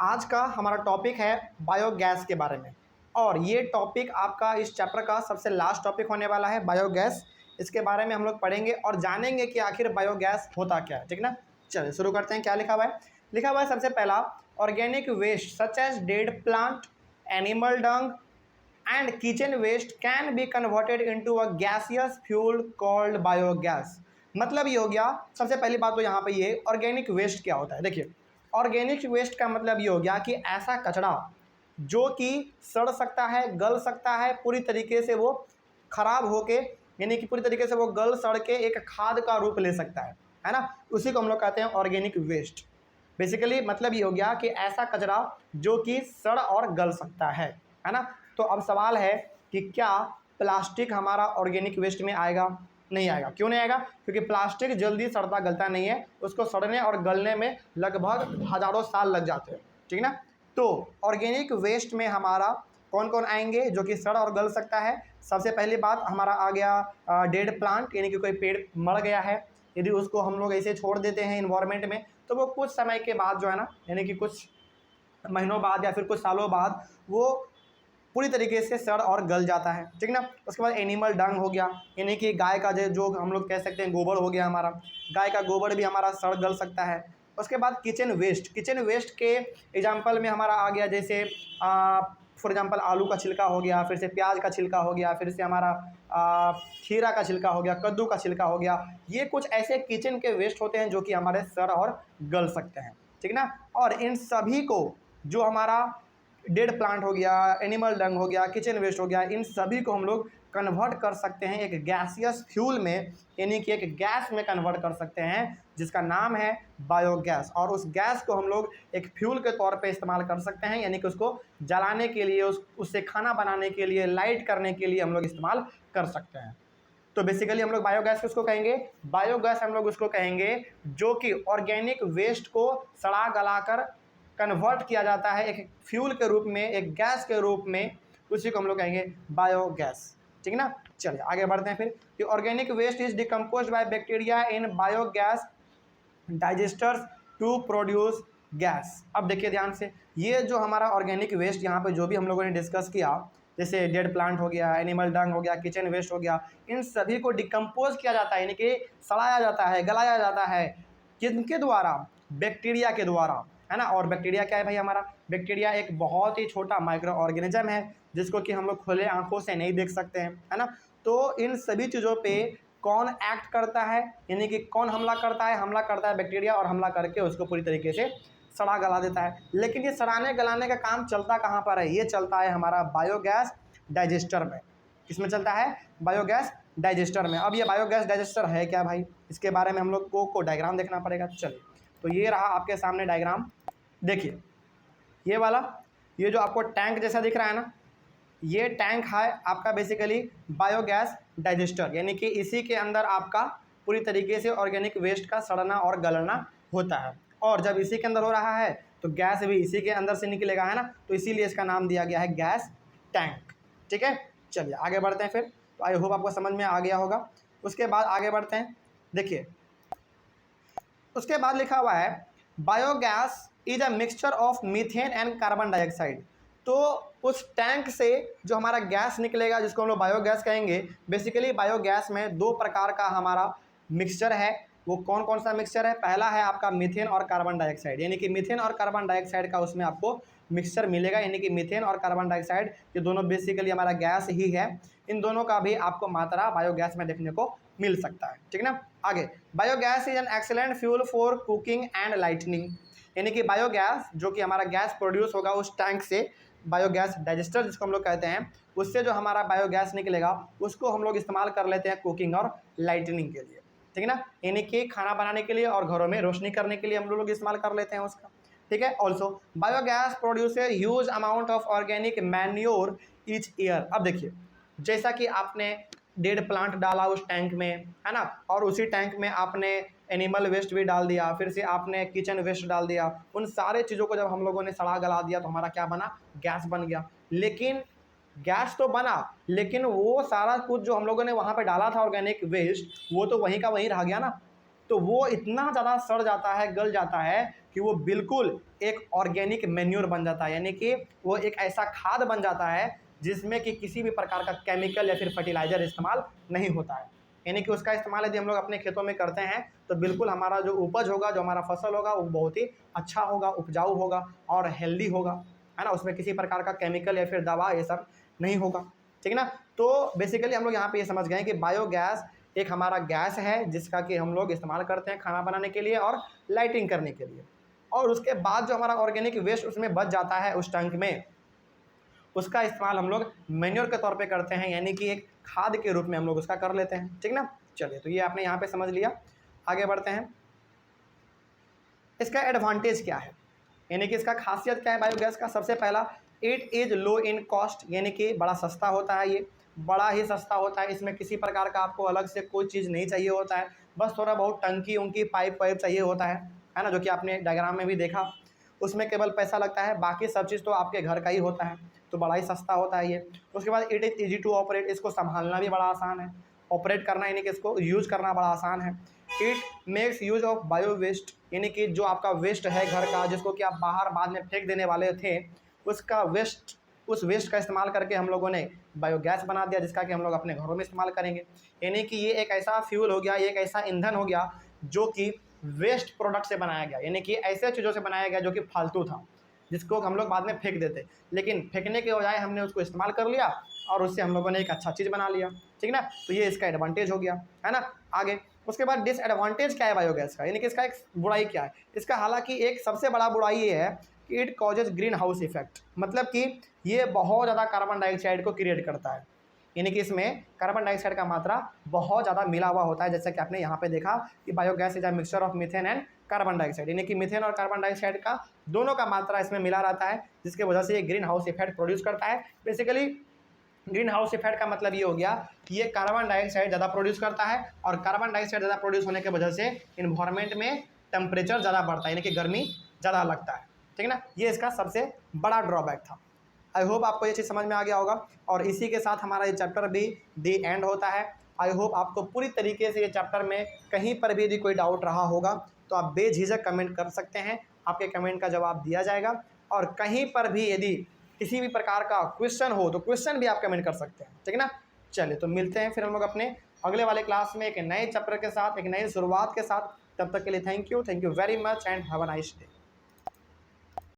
आज का हमारा टॉपिक है बायोगैस के बारे में। और ये टॉपिक आपका इस चैप्टर का सबसे लास्ट टॉपिक होने वाला है, बायोगैस। इसके बारे में हम लोग पढ़ेंगे और जानेंगे कि आखिर बायोगैस होता क्या है। ठीक ना, चलिए शुरू करते हैं। क्या लिखा हुआ है? लिखा हुआ है सबसे पहला, organic waste such as dead plant, animal dung and kitchen waste can be converted into a gaseous fuel called biogas. मतलब ये हो गया, सबसे पहली बात तो यहाँ पे ये ऑर्गेनिक वेस्ट क्या होता है। देखिए, ऑर्गेनिक वेस्ट का मतलब ये हो गया कि ऐसा कचरा जो कि सड़ सकता है, गल सकता है, पूरी तरीके से वो खराब होके, यानी कि पूरी तरीके से वो गल सड़ के एक खाद का रूप ले सकता है ना। उसी को हम लोग कहते हैं ऑर्गेनिक वेस्ट। बेसिकली मतलब ये हो गया कि ऐसा कचरा जो कि सड़ और गल सकता है ना। तो अब सवाल है कि क्या प्लास्टिक हमारा ऑर्गेनिक वेस्ट में आएगा? नहीं आएगा। क्यों नहीं आएगा? क्योंकि प्लास्टिक जल्दी सड़ता गलता नहीं है, उसको सड़ने और गलने में लगभग हज़ारों साल लग जाते हैं। ठीक ना। तो ऑर्गेनिक वेस्ट में हमारा कौन कौन आएंगे जो कि सड़ और गल सकता है? सबसे पहली बात हमारा आ गया डेड प्लांट, यानी कि कोई पेड़ मर गया है, यदि उसको हम लोग ऐसे छोड़ देते हैं इन्वायरमेंट में, तो वो कुछ समय के बाद जो है ना, यानी कि कुछ महीनों बाद या फिर कुछ सालों बाद वो पूरी तरीके से सड़ और गल जाता है। ठीक ना। उसके बाद एनिमल डंग हो गया, यानी कि गाय का जो हम लोग कह सकते हैं गोबर हो गया हमारा, गाय का गोबर भी हमारा सड़ गल सकता है। उसके बाद किचन वेस्ट, किचन वेस्ट के एग्जांपल में हमारा आ गया जैसे फॉर एग्जांपल आलू का छिलका हो गया, फिर से प्याज का छिलका हो गया, फिर से हमारा खीरा का छिलका हो गया, कद्दू का छिलका हो गया। ये कुछ ऐसे किचन के वेस्ट होते हैं जो कि हमारे सड़ और गल सकते हैं। ठीक ना। और इन सभी को, जो हमारा डेड प्लांट हो गया, एनिमल डंग हो गया, किचन वेस्ट हो गया, इन सभी को हम लोग कन्वर्ट कर सकते हैं एक गैसियस फ्यूल में, यानी कि एक गैस में कन्वर्ट कर सकते हैं जिसका नाम है बायोगैस। और उस गैस को हम लोग एक फ्यूल के तौर पे इस्तेमाल कर सकते हैं, यानी कि उसको जलाने के लिए, उससे खाना बनाने के लिए, लाइट करने के लिए हम लोग इस्तेमाल कर सकते हैं। तो बेसिकली हम लोग बायोगैस किसको कहेंगे? बायोगैस हम लोग उसको कहेंगे जो कि ऑर्गेनिक वेस्ट को सड़ा गलाकर कन्वर्ट किया जाता है एक फ्यूल के रूप में, एक गैस के रूप में, उसी को हम लोग कहेंगे बायोगैस। ठीक है ना। चलिए आगे बढ़ते हैं फिर कि organic waste is decomposed by bacteria in biogas digesters to produce gas. अब देखिए ध्यान से, ये जो हमारा ऑर्गेनिक वेस्ट यहाँ पे जो भी हम लोगों ने डिस्कस किया, जैसे डेड प्लांट हो गया, एनिमल डंग हो गया, किचन वेस्ट हो गया, इन सभी को डिकम्पोज किया जाता है, यानी कि सड़ाया जाता है, गलाया जाता है। किनके द्वारा? बैक्टीरिया के द्वारा, है ना। और बैक्टीरिया क्या है भाई? हमारा बैक्टीरिया एक बहुत ही छोटा माइक्रो ऑर्गेनिज्म है जिसको कि हम लोग खुले आंखों से नहीं देख सकते हैं, है ना। तो इन सभी चीज़ों पे कौन एक्ट करता है, यानी कि कौन हमला करता है? हमला करता है बैक्टीरिया, और हमला करके उसको पूरी तरीके से सड़ा गला देता है। लेकिन ये सड़ाने गलाने का काम चलता कहाँ पर है? ये चलता है हमारा बायोगैस डाइजेस्टर में। किसमें चलता है? बायोगैस डाइजेस्टर में। अब ये बायोगैस डाइजेस्टर है क्या भाई? इसके बारे में हम लोग को डायग्राम देखना पड़ेगा। चलिए, तो ये रहा आपके सामने डायग्राम। देखिए ये वाला, ये जो आपको टैंक जैसा दिख रहा है ना, ये टैंक है आपका बेसिकली बायोगैस डाइजेस्टर, यानी कि इसी के अंदर आपका पूरी तरीके से ऑर्गेनिक वेस्ट का सड़ना और गलना होता है। और जब इसी के अंदर हो रहा है तो गैस भी इसी के अंदर से निकलेगा, है ना। तो इसीलिए इसका नाम दिया गया है गैस टैंक। ठीक है। चलिए आगे बढ़ते हैं फिर। तो आई होप आपको समझ में आ गया होगा। उसके बाद आगे बढ़ते हैं। देखिए उसके बाद लिखा हुआ है biogas is a mixture of methane and carbon dioxide. तो उस टैंक से जो हमारा गैस निकलेगा, जिसको हम लोग बायोगैस कहेंगे, बेसिकली बायोगैस में दो प्रकार का हमारा मिक्सचर है। वो कौन कौन सा मिक्सचर है? पहला है आपका मीथेन और कार्बन डाइऑक्साइड, यानी कि मीथेन और कार्बन डाइऑक्साइड का उसमें आपको मिक्सचर मिलेगा, यानी कि मीथेन और कार्बन डाइऑक्साइड ये दोनों बेसिकली हमारा गैस ही है। इन दोनों का भी आपको मात्रा बायोगैस में देखने को मिल सकता है। ठीक ना। आगे, biogas is an excellent fuel for cooking and lightning, यानी कि बायोगैस जो कि हमारा गैस प्रोड्यूस होगा उस टैंक से, बायोगैस डाइजेस्टर जिसको हम लोग कहते हैं, उससे जो हमारा बायोगैस निकलेगा उसको हम लोग इस्तेमाल कर लेते हैं कुकिंग और लाइटनिंग के लिए। ठीक है ना। यानी कि खाना बनाने के लिए और घरों में रोशनी करने के लिए हम लोग इस्तेमाल कर लेते हैं उसका। ठीक है। Also biogas produce huge amount of organic manure each year. अब देखिए, जैसा कि आपने डेड प्लांट डाला उस टैंक में, है ना, और उसी टैंक में आपने एनिमल वेस्ट भी डाल दिया, फिर से आपने किचन वेस्ट डाल दिया, उन सारे चीज़ों को जब हम लोगों ने सड़ा गला दिया तो हमारा क्या बना? गैस बन गया। लेकिन गैस तो बना, लेकिन वो सारा कुछ जो हम लोगों ने वहाँ पे डाला था ऑर्गेनिक वेस्ट, वो तो वहीं का वहीं रह गया ना। तो वो इतना ज़्यादा सड़ जाता है, गल जाता है, कि वो बिल्कुल एक ऑर्गेनिक मैन्योर बन जाता है, यानी कि वो एक ऐसा खाद बन जाता है जिसमें कि किसी भी प्रकार का केमिकल या फिर फर्टिलाइज़र इस्तेमाल नहीं होता है। यानी कि उसका इस्तेमाल यदि हम लोग अपने खेतों में करते हैं तो बिल्कुल हमारा जो उपज होगा, जो हमारा फसल होगा, वो बहुत ही अच्छा होगा, उपजाऊ होगा और हेल्दी होगा, है ना। उसमें किसी प्रकार का केमिकल या फिर दवा ये सब नहीं होगा, ठीक है ना। तो बेसिकली हम लोग यहाँ पे ये समझ गए कि बायोगैस एक हमारा गैस है जिसका कि हम लोग इस्तेमाल करते हैं खाना बनाने के लिए और लाइटिंग करने के लिए। और उसके बाद जो हमारा ऑर्गेनिक वेस्ट उसमें बच जाता है उस टैंक में, उसका इस्तेमाल हम लोग मैन्योर के तौर पे करते हैं, यानी कि एक खाद के रूप में हम लोग उसका कर लेते हैं, ठीक ना। चलिए, तो ये आपने यहाँ पे समझ लिया। आगे बढ़ते हैं, इसका एडवांटेज क्या है, यानी कि इसका खासियत क्या है बायोगैस का। सबसे पहला, it is low in cost, यानी कि बड़ा सस्ता होता है, ये बड़ा ही सस्ता होता है। इसमें किसी प्रकार का आपको अलग से कोई चीज़ नहीं चाहिए होता है, बस थोड़ा बहुत टंकी उनकी पाइप वाइप चाहिए होता है ना, जो कि आपने डायग्राम में भी देखा। उसमें केवल पैसा लगता है, बाकी सब चीज़ तो आपके घर का ही होता है, तो बड़ा ही सस्ता होता है ये। उसके बाद it is easy to operate, इसको संभालना भी बड़ा आसान है, ऑपरेट करना यानी कि इसको यूज़ करना बड़ा आसान है। It makes use of bio waste, यानी कि जो आपका वेस्ट है घर का, जिसको कि आप बाहर बाद में फेंक देने वाले थे, उसका वेस्ट, उस वेस्ट का इस्तेमाल करके हम लोगों ने बायोगैस बना दिया, जिसका कि हम लोग अपने घरों में इस्तेमाल करेंगे। यानी कि ये एक ऐसा फ्यूल हो गया, ये एक ऐसा ईंधन हो गया जो कि वेस्ट प्रोडक्ट से बनाया गया, यानी कि ऐसे चीज़ों से बनाया गया जो कि फालतू था, जिसको हम लोग बाद में फेंक देते, लेकिन फेंकने के बजाय हमने उसको इस्तेमाल कर लिया और उससे हम लोगों ने एक अच्छा चीज़ बना लिया, ठीक ना। तो ये इसका एडवांटेज हो गया, है ना। आगे उसके बाद डिसएडवांटेज क्या है बायोगैस का, यानी कि इसका एक बुराई क्या है इसका। हालांकि एक सबसे बड़ा बुराई ये है कि it causes green house effect, मतलब कि ये बहुत ज़्यादा कार्बन डाइऑक्साइड को क्रिएट करता है, यानी कि इसमें कार्बन डाइऑक्साइड का मात्रा बहुत ज़्यादा मिला हुआ होता है। जैसे कि आपने यहाँ पे देखा कि biogas is a mixture of methane and carbon dioxide, यानी कि मीथेन और कार्बन डाइऑक्साइड का दोनों का मात्रा इसमें मिला रहता है, जिसकी वजह से ये ग्रीन हाउस इफेक्ट प्रोड्यूस करता है। बेसिकली ग्रीन हाउस इफेक्ट का मतलब ये हो गया कि ये कार्बन डाइऑक्साइड ज़्यादा प्रोड्यूस करता है, और कार्बन डाइऑक्साइड ज़्यादा प्रोड्यूस होने की वजह से इन्वायरमेंट में टेम्परेचर ज़्यादा बढ़ता है, यानी कि गर्मी ज़्यादा लगता है, ठीक है ना। ये इसका सबसे बड़ा ड्रॉबैक था। आई होप आपको ये चीज़ समझ में आ गया होगा, और इसी के साथ हमारा ये चैप्टर भी दी एंड होता है। आई होप आपको पूरी तरीके से ये चैप्टर में कहीं पर भी यदि कोई डाउट रहा होगा तो आप बेझिझक कमेंट कर सकते हैं, आपके कमेंट का जवाब दिया जाएगा। और कहीं पर भी यदि किसी भी प्रकार का क्वेश्चन हो तो क्वेश्चन भी आप कमेंट कर सकते हैं, ठीक है ना। चलिए, तो मिलते हैं फिर हम लोग अपने अगले वाले क्लास में एक नए चैप्टर के साथ, एक नई शुरुआत के साथ। तब तक के लिए thank you very much and have a nice day.